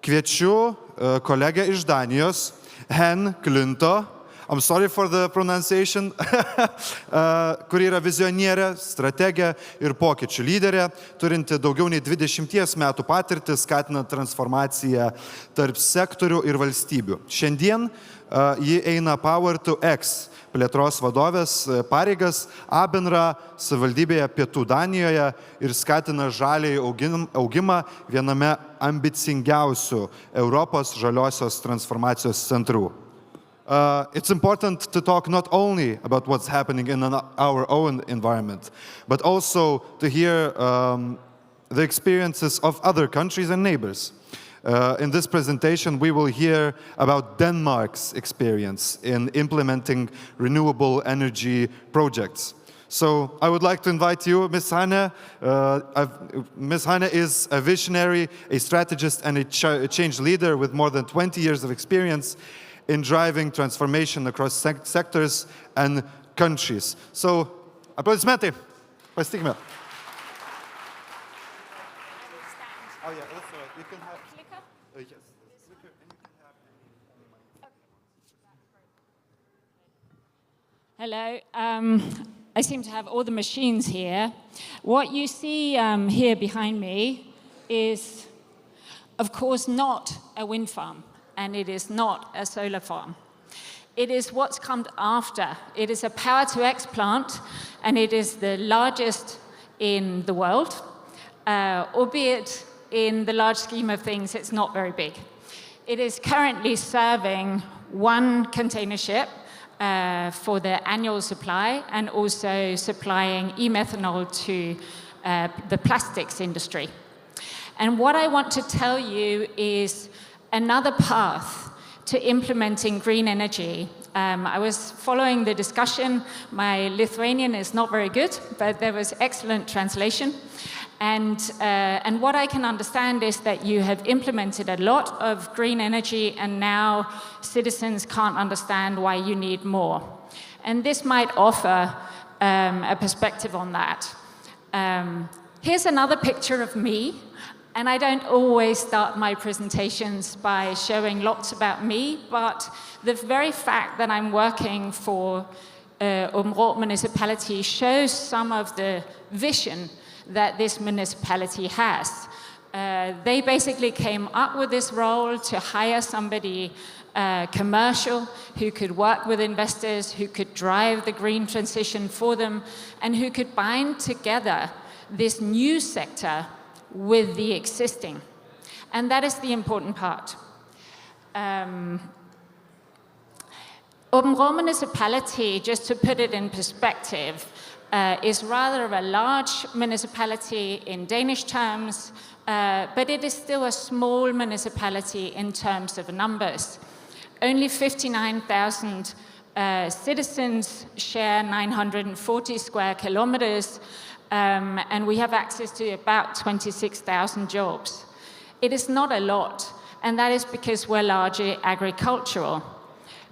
Kviečiu kolegę iš Danijos, Hen Klinto, I'm sorry for the pronunciation, kuri yra vizionierė, strategė ir pokyčių lyderė, turinti daugiau nei 20 metų patirtį, skatinant transformaciją tarp sektorių ir valstybių. Šiandien ji eina Power to X plėtros vadovės pareigas Abenra savivaldybėje Pietų Danijoje ir skatina žaliąjį augimą viename ambicingiausių Europos žaliosios transformacijos centrų. It's important to talk not only about what's happening in our own environment, but also to hear the experiences of other countries and neighbors. In this presentation, we will hear about Denmark's experience in implementing renewable energy projects. So I would like to invite you, Ms. Hanne. Ms. Hanne is a visionary, a strategist, and a change leader with more than 20 years of experience in driving transformation across sectors and countries. So, aplaudismentai. Pasitikime. Oh yeah, that's all right. You can have clicker. Yes, clicker, and you can have any. Hello. I seem to have all the machines here. What you see here behind me is, of course, not a wind farm. And it is not a solar farm. It is what's come after. It is a Power-to-X plant, and it is the largest in the world, albeit in the large scheme of things, it's not very big. It is currently serving one container ship for their annual supply, and also supplying e-methanol to the plastics industry. And what I want to tell you is another path to implementing green energy. I was following the discussion. My Lithuanian is not very good, but there was excellent translation. And what I can understand is that you have implemented a lot of green energy, and now citizens can't understand why you need more. And this might offer a perspective on that. Here's another picture of me. And I don't always start my presentations by showing lots about me, but the very fact that I'm working for Augimo municipality shows some of the vision that this municipality has. They basically came up with this role to hire somebody commercial who could work with investors, who could drive the green transition for them, and who could bind together this new sector with the existing. And that is the important part. Augimo municipality, just to put it in perspective, is rather a large municipality in Danish terms, but it is still a small municipality in terms of numbers. Only 59,000 citizens share 940 square kilometers, and we have access to about 26,000 jobs. It is not a lot, and that is because we're largely agricultural.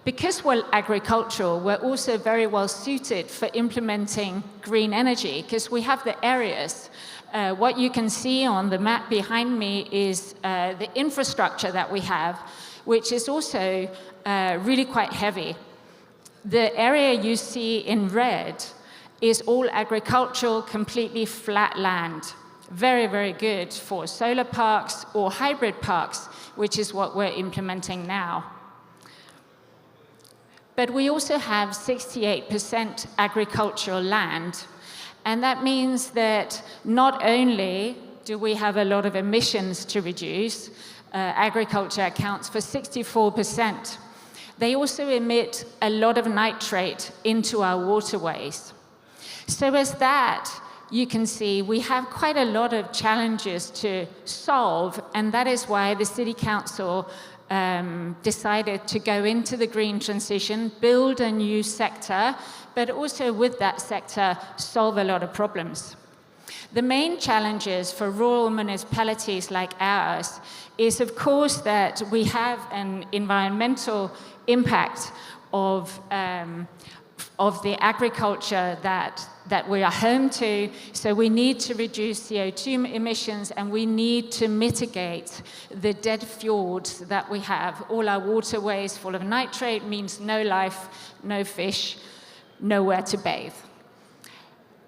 Because we're agricultural, we're also very well suited for implementing green energy, because we have the areas. What you can see on the map behind me is the infrastructure that we have, which is also really quite heavy. The area you see in red is all agricultural, completely flat land. Very, very good for solar parks or hybrid parks, which is what we're implementing now. But we also have 68% agricultural land. And that means that not only do we have a lot of emissions to reduce, agriculture accounts for 64%. They also emit a lot of nitrate into our waterways. So as that, you can see we have quite a lot of challenges to solve, and that is why the City Council decided to go into the green transition, build a new sector, but also with that sector solve a lot of problems. The main challenges for rural municipalities like ours is, of course, that we have an environmental impact of of the agriculture that we are home to. So we need to reduce CO2 emissions, and we need to mitigate the dead fjords that we have. All our waterways full of nitrate means no life, no fish, nowhere to bathe.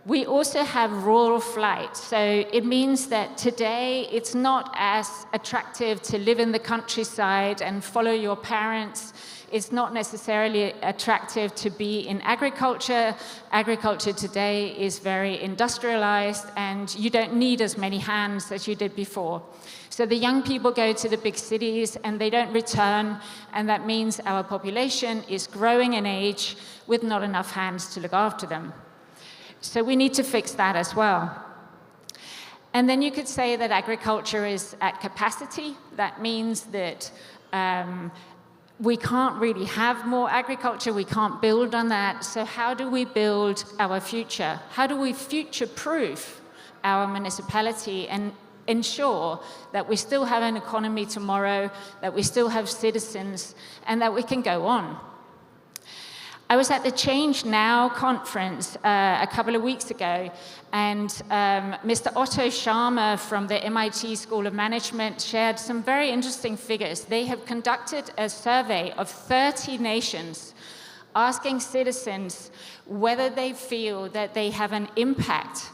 We also have rural flight, so it means that today it's not as attractive to live in the countryside and follow your parents. It's not necessarily attractive to be in agriculture. Agriculture today is very industrialized, and you don't need as many hands as you did before. So the young people go to the big cities and they don't return, and that means our population is growing in age with not enough hands to look after them. So we need to fix that as well. And then you could say that agriculture is at capacity. That means that we can't really have more agriculture. We can't build on that. So how do we build our future? How do we future-proof our municipality and ensure that we still have an economy tomorrow, that we still have citizens, and that we can go on? I was at the Change Now conference a couple of weeks ago, and Mr. Otto Scharmer from the MIT School of Management shared some very interesting figures. They have conducted a survey of 30 nations, asking citizens whether they feel that they have an impact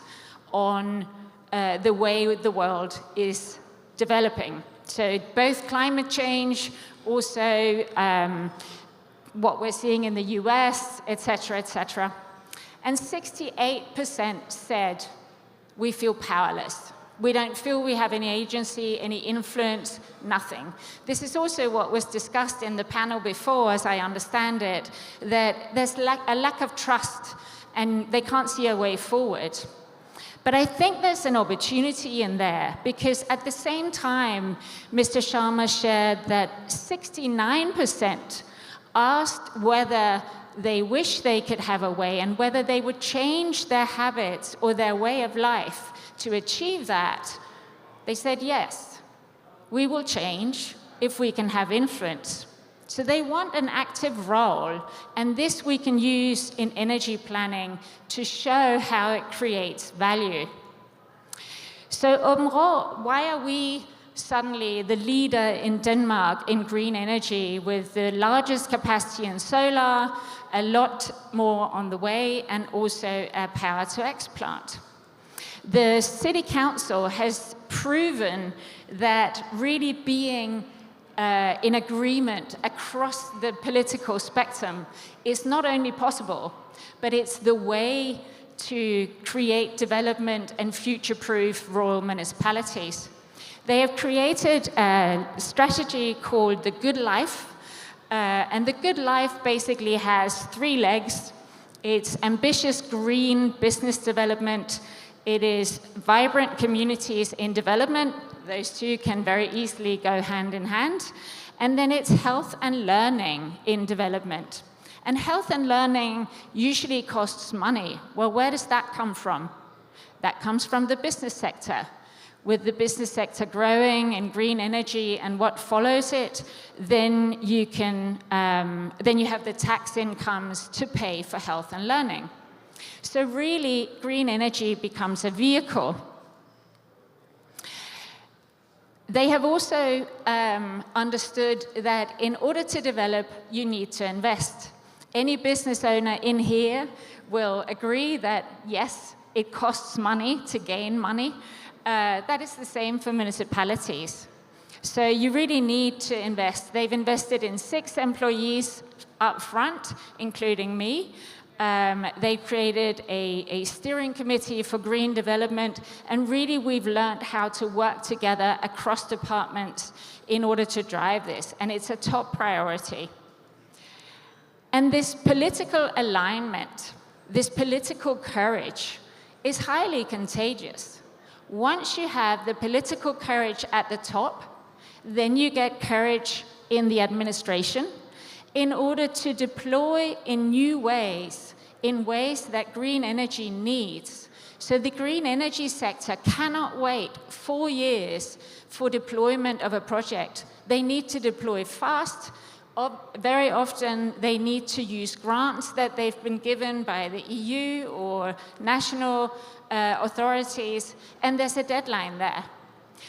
on the way the world is developing. So both climate change, also what we're seeing in the US, etc., etc. And 68% said, we feel powerless. We don't feel we have any agency, any influence, nothing. This is also what was discussed in the panel before, as I understand it, that there's a lack of trust and they can't see a way forward. But I think there's an opportunity in there, because at the same time, Mr. Sharma shared that 69% asked whether they wish they could have a way and whether they would change their habits or their way of life to achieve that. They said, yes, we will change if we can have influence. So they want an active role, and this we can use in energy planning to show how it creates value. So Områ, why are we suddenly the leader in Denmark in green energy, with the largest capacity in solar, a lot more on the way, and also a power-to-X plant? The city council has proven that really being in agreement across the political spectrum is not only possible, but it's the way to create development and future-proof rural municipalities. They have created a strategy called the Good Life, and the Good Life basically has 3 legs. It's ambitious green business development, it is vibrant communities in development, those two can very easily go hand in hand, and then it's health and learning in development. And health and learning usually costs money. Well, where does that come from? That comes from the business sector. With the business sector growing in green energy and what follows it, then you have the tax incomes to pay for health and learning. So really, green energy becomes a vehicle. They have also understood that in order to develop, you need to invest. Any business owner in here will agree that, yes, it costs money to gain money. That is the same for municipalities. So you really need to invest. They've invested in 6 employees up front, including me. They've created a steering committee for green development, and really we've learned how to work together across departments in order to drive this, and it's a top priority. And this political alignment, this political courage is highly contagious. Once you have the political courage at the top, then you get courage in the administration in order to deploy in new ways, in ways that green energy needs. So the green energy sector cannot wait 4 years for deployment of a project. They need to deploy fast, very often they need to use grants that they've been given by the EU or national authorities, and there's a deadline there.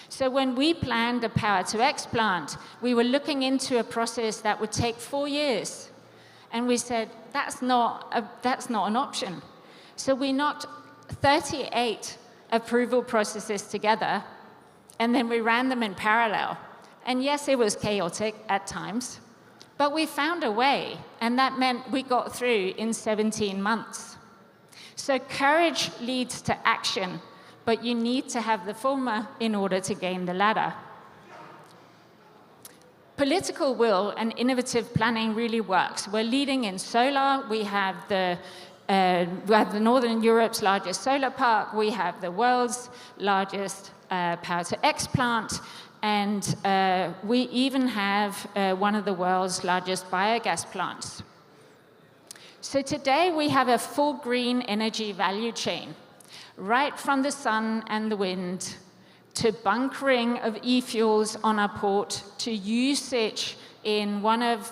So when we planned a Power-to-X plant, we were looking into a process that would take 4 years. And we said, that's not an option. So we knocked 38 approval processes together, and then we ran them in parallel. And yes, it was chaotic at times, but we found a way, and that meant we got through in 17 months. So courage leads to action, but you need to have the former in order to gain the latter. Political will and innovative planning really works. We're leading in solar. We have Northern Europe's largest solar park. We have the world's largest Power-to-X plant. And we even have one of the world's largest biogas plants. So today we have a full green energy value chain, right from the sun and the wind to bunkering of e-fuels on our port, to usage in one of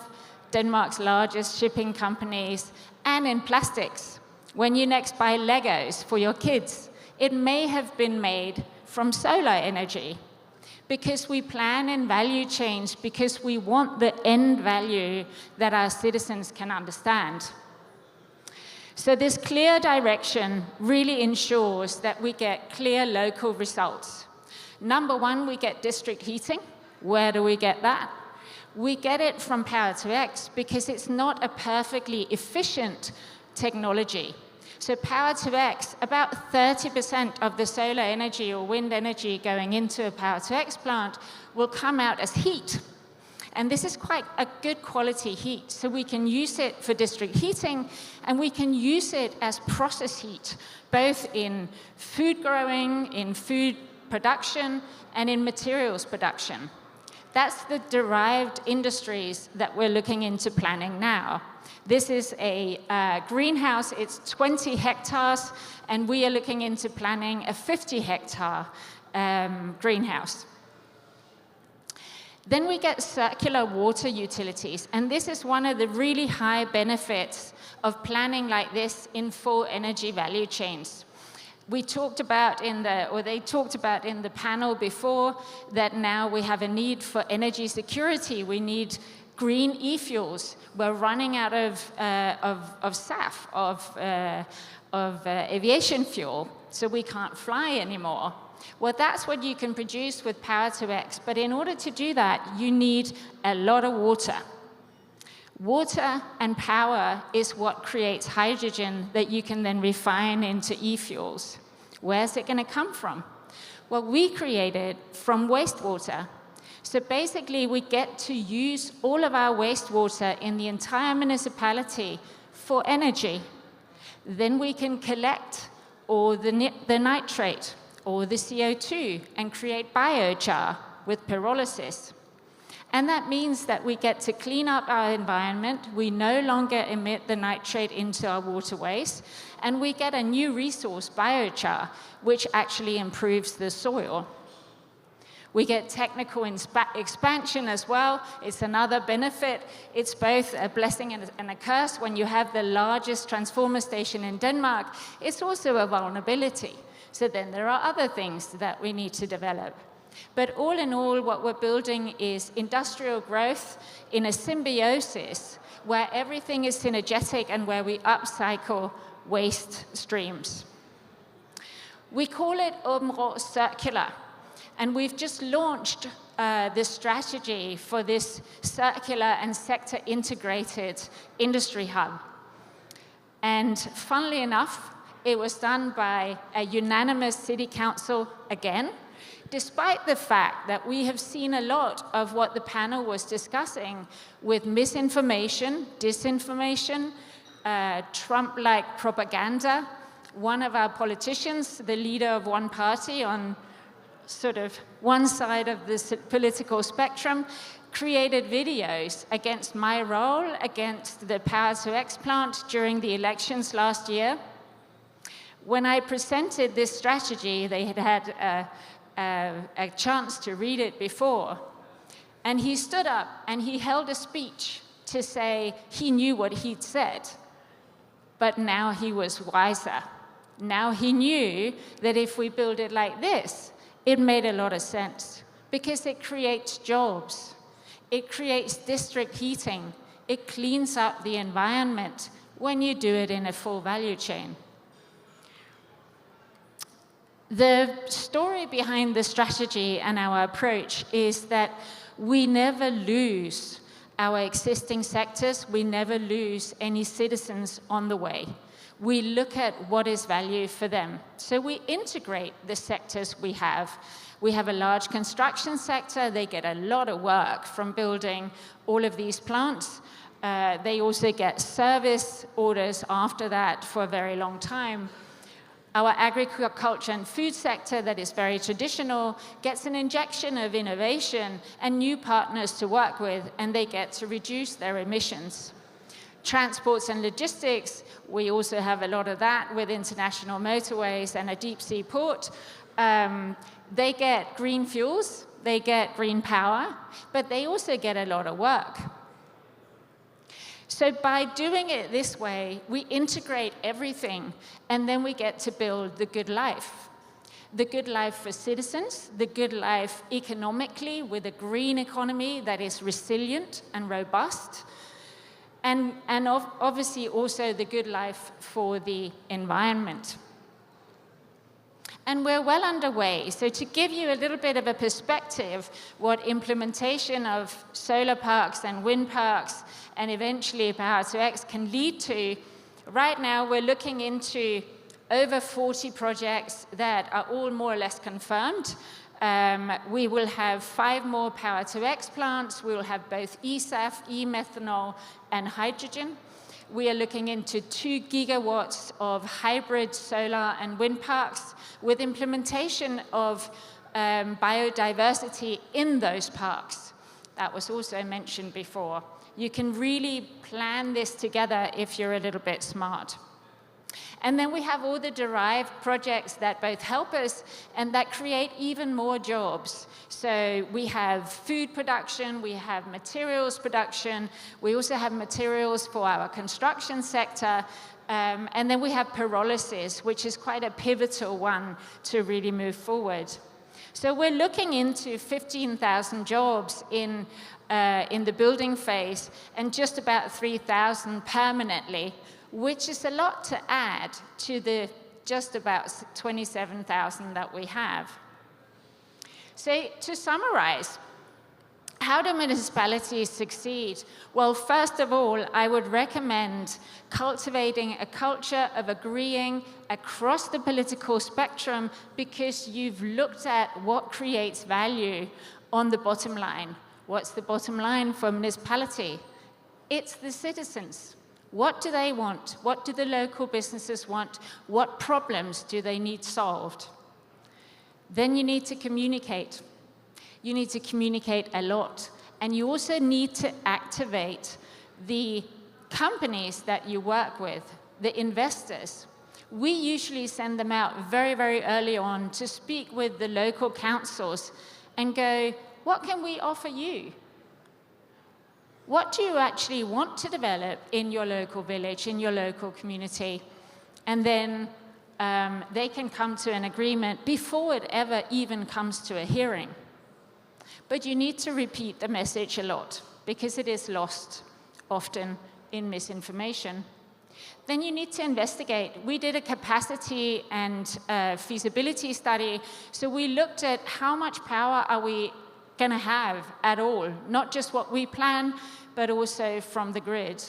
Denmark's largest shipping companies, and in plastics. When you next buy Legos for your kids, it may have been made from solar energy, because we plan in value chains, because we want the end value that our citizens can understand. So this clear direction really ensures that we get clear local results. Number one, we get district heating. Where do we get that? We get it from Power-to-X because it's not a perfectly efficient technology. So Power-to-X, about 30% of the solar energy or wind energy going into a Power-to-X plant will come out as heat. And this is quite a good quality heat. So we can use it for district heating, and we can use it as process heat, both in food growing, in food production, and in materials production. That's the derived industries that we're looking into planning now. This is a greenhouse. It's 20 hectares, and we are looking into planning a 50-hectare greenhouse. Then we get circular water utilities, and this is one of the really high benefits of planning like this in full energy value chains. We talked about they talked about in the panel before that now we have a need for energy security. We need green e-fuels. We're running out of SAF, of aviation fuel, so we can't fly anymore. Well, that's what you can produce with Power-to-X, but in order to do that, you need a lot of water. Water and power is what creates hydrogen that you can then refine into e-fuels. Where's it going to come from? Well, we create it from wastewater. So basically, we get to use all of our wastewater in the entire municipality for energy. Then we can collect all the nitrate or the CO2 and create biochar with pyrolysis. And that means that we get to clean up our environment, we no longer emit the nitrate into our waterways, and we get a new resource, biochar, which actually improves the soil. We get technical expansion as well. It's another benefit. It's both a blessing and a curse. When you have the largest transformer station in Denmark, it's also a vulnerability. So then there are other things that we need to develop. But all in all, what we're building is industrial growth in a symbiosis where everything is synergetic and where we upcycle waste streams. We call it Områ Circular, and we've just launched this strategy for this circular and sector-integrated industry hub. And funnily enough, it was done by a unanimous city council again, despite the fact that we have seen a lot of what the panel was discussing with misinformation, disinformation, Trump-like propaganda. One of our politicians, the leader of one party on sort of one side of the political spectrum, created videos against my role, against the Power-to-X plant during the elections last year. When I presented this strategy, they had had a chance to read it before. And he stood up and he held a speech to say he knew what he'd said, but now he was wiser. Now he knew that if we build it like this, it made a lot of sense because it creates jobs, it creates district heating, it cleans up the environment when you do it in a full value chain. The story behind the strategy and our approach is that we never lose our existing sectors, we never lose any citizens on the way. We look at what is value for them. So we integrate the sectors we have. We have a large construction sector. They get a lot of work from building all of these plants. They also get service orders after that for a very long time. Our agriculture and food sector, that is very traditional, gets an injection of innovation and new partners to work with, and they get to reduce their emissions. Transports and logistics, we also have a lot of that with international motorways and a deep sea port. They get green fuels, they get green power, but they also get a lot of work. So by doing it this way, we integrate everything, and then we get to build the good life. The good life for citizens, the good life economically with a green economy that is resilient and robust, and obviously also the good life for the environment. And we're well underway. So to give you a little bit of a perspective, what implementation of solar parks and wind parks and eventually Power-to-X can lead to, right now we're looking into over 40 projects that are all more or less confirmed. We will have 5 more Power-to-X plants. We will have both eSAF, e-methanol, and hydrogen. We are looking into 2 gigawatts of hybrid solar and wind parks with implementation of biodiversity in those parks. That was also mentioned before. You can really plan this together if you're a little bit smart. And then we have all the derived projects that both help us and that create even more jobs. So we have food production, we have materials production, we also have materials for our construction sector, and then we have pyrolysis, which is quite a pivotal one to really move forward. So we're looking into 15,000 jobs in the building phase and just about 3,000 permanently, which is a lot to add to the just about 27,000 that we have. So to summarize, how do municipalities succeed? Well, first of all, I would recommend cultivating a culture of agreeing across the political spectrum because you've looked at what creates value on the bottom line. What's the bottom line for a municipality? It's the citizens. What do they want? What do the local businesses want? What problems do they need solved? Then you need to communicate. You need to communicate a lot. And you also need to activate the companies that you work with, the investors. We usually send them out very, very early on to speak with the local councils and go, what can we offer you? What do you actually want to develop in your local village, in your local community? And then they can come to an agreement before it ever even comes to a hearing. But you need to repeat the message a lot because it is lost often in misinformation. Then you need to investigate. We did a capacity and feasibility study. So we looked at how much power are we going to have at all, not just what we plan, but also from the grid.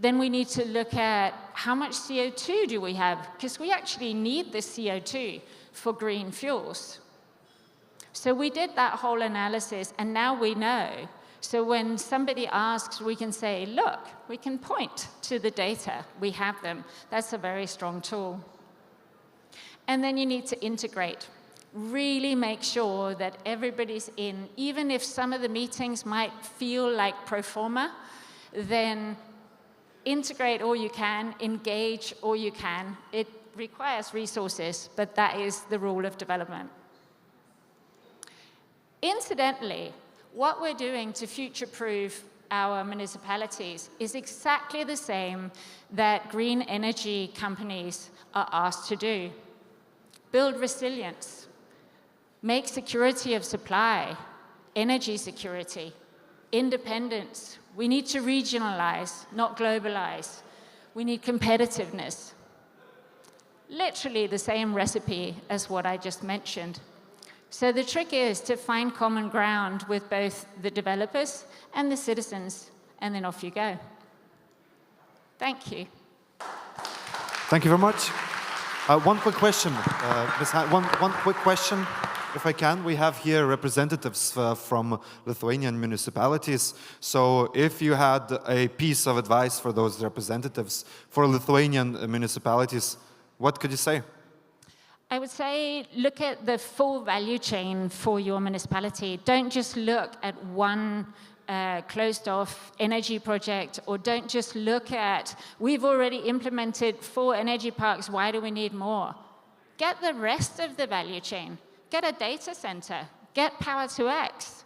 Then we need to look at how much CO2 do we have, because we actually need the CO2 for green fuels. So we did that whole analysis, and now we know. So when somebody asks, we can say, look, we can point to the data. We have them. That's a very strong tool. And then you need to integrate. Really make sure that everybody's in. Even if some of the meetings might feel like pro forma, then integrate all you can, engage all you can. It requires resources, but that is the rule of development. Incidentally, what we're doing to future-proof our municipalities is exactly the same that green energy companies are asked to do. Build resilience, make security of supply, energy security, independence. We need to regionalize, not globalize. We need competitiveness. Literally the same recipe as what I just mentioned. So the trick is to find common ground with both the developers and the citizens, and then off you go. Thank you. Thank you very much. One quick question, Ms. one quick question, if I can. We have here representatives from Lithuanian municipalities. So if you had a piece of advice for those representatives for Lithuanian municipalities, what could you say? I would say look at the full value chain for your municipality. Don't just look at one closed-off energy project, or don't just look at, we've already implemented 4 energy parks, why do we need more? Get the rest of the value chain. Get a data center. Get power to X.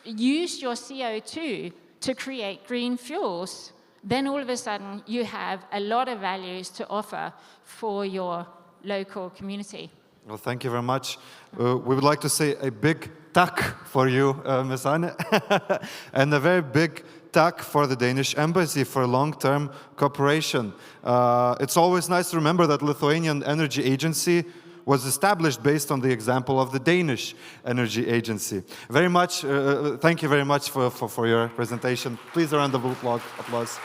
Use your CO2 to create green fuels. Then all of a sudden, you have a lot of values to offer for your local community. Well, thank you very much. We would like to say a big tak for you, Ms. Anne, and a very big tak for the Danish Embassy for long-term cooperation. It's always nice to remember that Lithuanian Energy Agency was established based on the example of the Danish Energy Agency. Thank you very much for your presentation. Please, a round of applause.